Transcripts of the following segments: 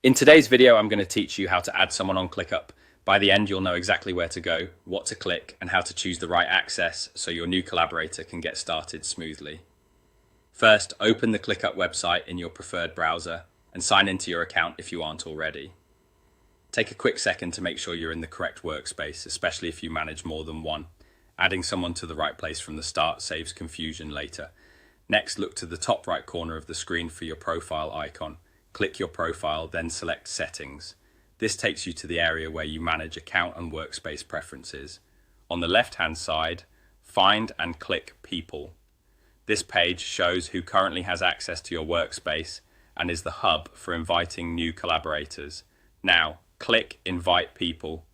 In today's video, I'm going to teach you how to add someone on ClickUp. By the end, you'll know exactly where to go, what to click, and how to choose the right access so your new collaborator can get started smoothly. First, open the ClickUp website in your preferred browser and sign into your account if you aren't already. Take a quick second to make sure you're in the correct workspace, especially if you manage more than one. Adding someone to the right place from the start saves confusion later. Next, look to the top right corner of the screen for your profile icon. Click your profile, then select Settings. This takes you to the area where you manage account and workspace preferences. On the left-hand side, find and click People. This page shows who currently has access to your workspace and is the hub for inviting new collaborators. Now, click Invite People.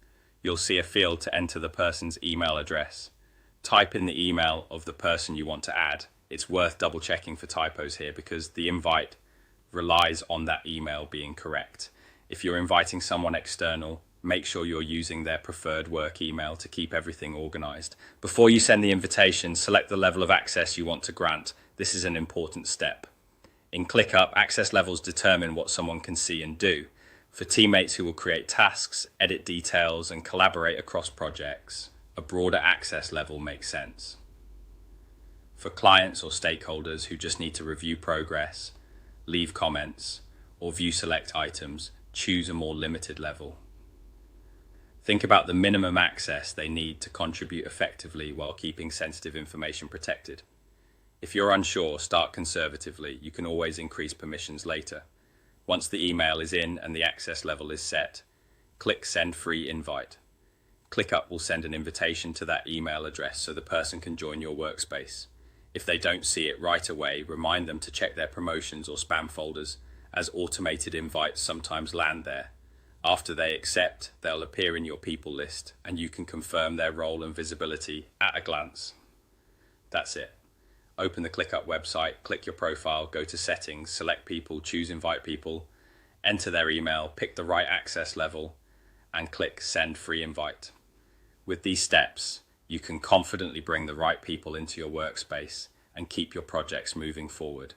You'll see a field to enter the person's email address. Type in the email of the person you want to add. It's worth double-checking for typos here because the invite relies on that email being correct. If you're inviting someone external, make sure you're using their preferred work email to keep everything organized. Before you send the invitation, select the level of access you want to grant. This is an important step. In ClickUp, access levels determine what someone can see and do. For teammates who will create tasks, edit details, and collaborate across projects, a broader access level makes sense. For clients or stakeholders who just need to review progress, leave comments, or view select items, choose a more limited level. Think about the minimum access they need to contribute effectively while keeping sensitive information protected. If you're unsure, start conservatively. You can always increase permissions later. Once the email is in and the access level is set, click Send Free Invite. ClickUp will send an invitation to that email address so the person can join your workspace. If they don't see it right away, remind them to check their promotions or spam folders, as automated invites sometimes land there. After they accept, they'll appear in your people list, and you can confirm their role and visibility at a glance. That's it. Open the ClickUp website, click your profile, go to Settings, select People, choose Invite People, enter their email, pick the right access level, and click Send Free Invite. With these steps, you can confidently bring the right people into your workspace and keep your projects moving forward.